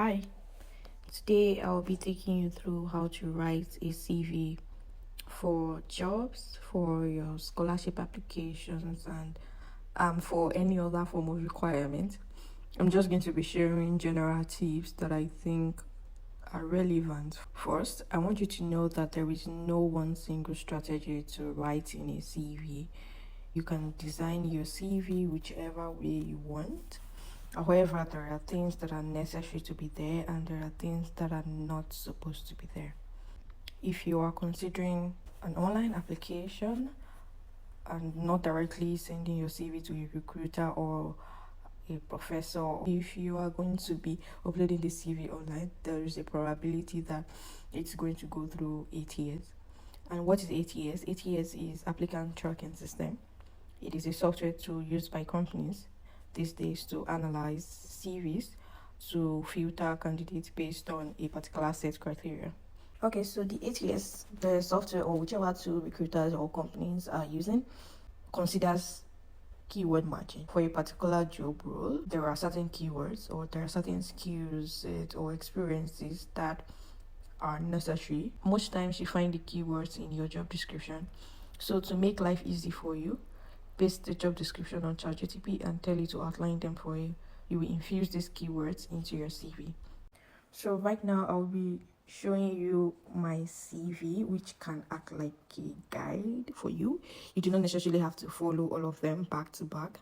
Hi, today I'll be taking you through how to write a CV for jobs, for your scholarship applications, and for any other form of requirement. I'm just going to be sharing general tips that I think are relevant. First, I want you to know that there is no one single strategy to writing a CV. You can design your CV whichever way you want. However, there are things that are necessary to be there and there are things that are not supposed to be there. If you are considering an online application and not directly sending your CV to a recruiter or a professor, if you are going to be uploading the CV online, there is a probability that it's going to go through ATS. And what is ATS? ATS is Applicant Tracking System. It is a software tool used by companies these days to analyze CVs to filter candidates based on a particular set criteria. Okay, so the ATS, the software or whichever tool recruiters or companies are using, considers keyword matching. For a particular job role, there are certain keywords or there are certain skills or experiences that are necessary. Most times you find the keywords in your job description. So to make life easy for you, paste the job description on ChatGPT and tell it to outline them for you. You will infuse these keywords into your CV. So right now I'll be showing you my CV, which can act like a guide for you. You do not necessarily have to follow all of them back to back,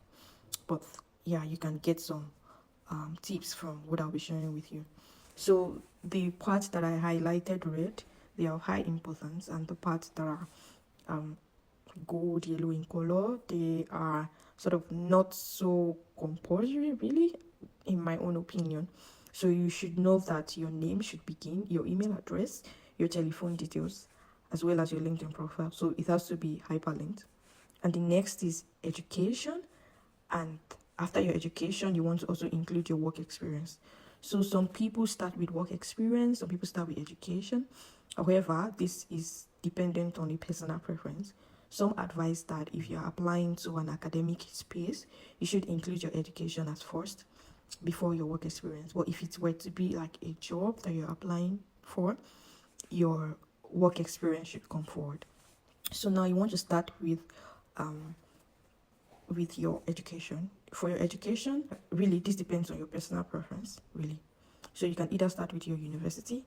but yeah, you can get some tips from what I'll be sharing with you. So the parts that I highlighted red, they are of high importance, and the parts that are gold yellow in color, they are sort of not so compulsory, really, in my own opinion. So you should know that your name should begin, your email address, your telephone details, as well as your LinkedIn profile. So it has to be hyperlinked. And the next is education, and after your education you want to also include your work experience. So some people start with work experience, some people start with education. However, this is dependent on a personal preference. Some advise that if you're applying to an academic space, you should include your education as first before your work experience. But if it were to be like a job that you're applying for, your work experience should come forward. So now you want to start with your education. For your education, really, this depends on your personal preference, really. So you can either start with your university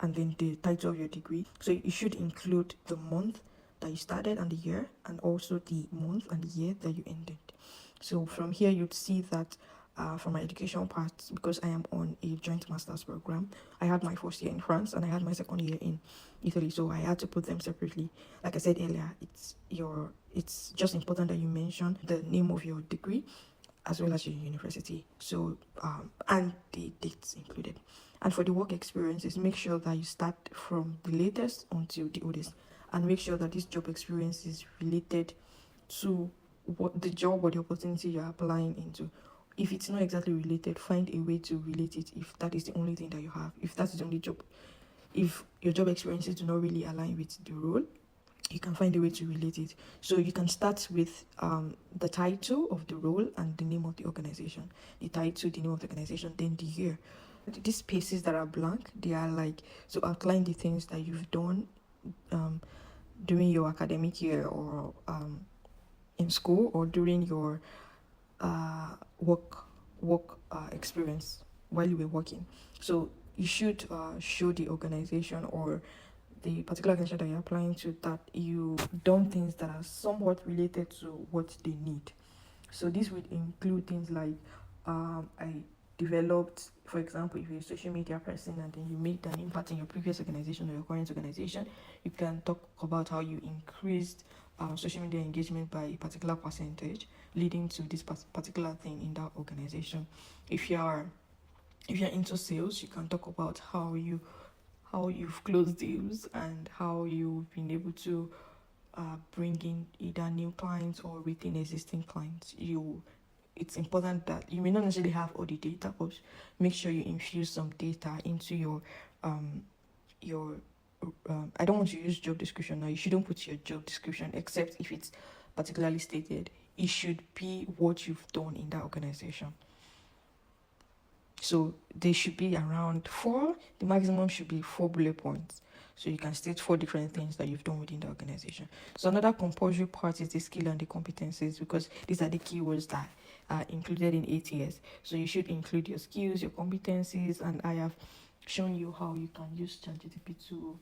and then the title of your degree. So you should include the month that you started and the year, and also the month and the year that you ended. So from here, you'd see that for my education part, because I am on a joint master's program, I had my first year in France and I had my second year in Italy, so I had to put them separately. Like I said earlier, it's just important that you mention the name of your degree as well as your university, so and the dates included. And for the work experiences, make sure that you start from the latest until the oldest, and make sure that this job experience is related to what the job or the opportunity you're applying into. If it's not exactly related, find a way to relate it if that is the only thing that you have. If that's the only job, if your job experiences do not really align with the role, you can find a way to relate it. So you can start with the title of the role and the name of the organization. The title, the name of the organization, then the year. These spaces that are blank, they are like to outline the things that you've done during your academic year, or in school, or during your work experience while you were working. So you should show the organization or the particular organization that you're applying to that you've done things that are somewhat related to what they need. So this would include things like I developed, for example, if you're a social media person and then you made an impact in your previous organization or your current organization, you can talk about how you increased social media engagement by a particular percentage, leading to this particular thing in that organization. If you're into sales, you can talk about how you've closed deals and how you've been able to bring in either new clients or retain existing clients. It's important that you may not necessarily have all the data, but make sure you infuse some data into your I don't want to use job description now. You shouldn't put your job description except if it's particularly stated. It should be what you've done in that organization. So they should be around 4. The maximum should be 4 bullet points. So you can state 4 different things that you've done within the organization. So another compulsory part is the skill and the competencies, because these are the keywords that are included in ATS. So you should include your skills, your competencies, and I have shown you how you can use ChatGPT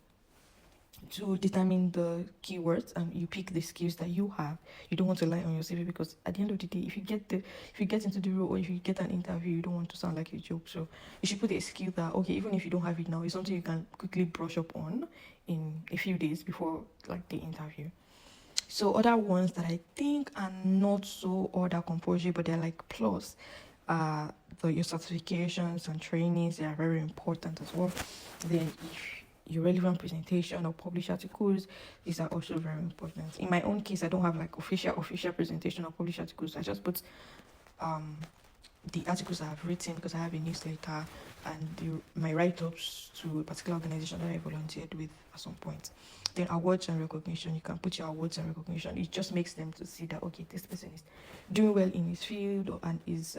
to determine the keywords, and you pick the skills that you have. You don't want to lie on your CV, because at the end of the day, if you get into the role, or if you get an interview, you don't want to sound like a joke. So you should put a skill that, okay, even if you don't have it now, it's something you can quickly brush up on in a few days before like the interview. So other ones that I think are not so order compulsory, but they're like plus, your certifications and trainings, they are very important as well. Then if your relevant presentation or published articles, these are also very important. In my own case, I don't have like official presentation or published articles. I just put the articles I have written, because I have a newsletter, and my write-ups to a particular organization that I volunteered with at some point. Then awards and recognition, you can put your awards and recognition. It just makes them to see that, okay, this person is doing well in his field, and is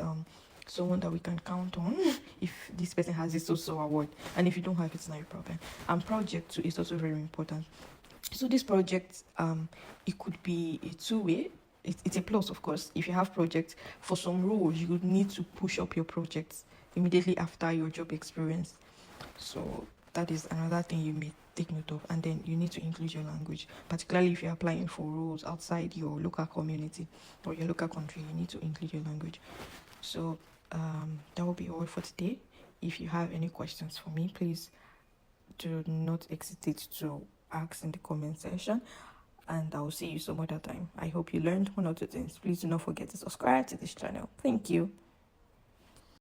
someone that we can count on if this person has this also award. And if you don't have it, it's not a problem. And project too is also very important. So this project, it could be a two-way. It's a plus, of course. If you have projects for some roles, you would need to push up your projects immediately after your job experience. So that is another thing you may take note of. And then you need to include your language, particularly if you're applying for roles outside your local community or your local country. You need to include your language. So that will be all for today. If you have any questions for me, please do not hesitate to ask in the comment section, and I will see you some other time. I hope you learned one or two things. Please do not forget to subscribe to this channel. Thank you.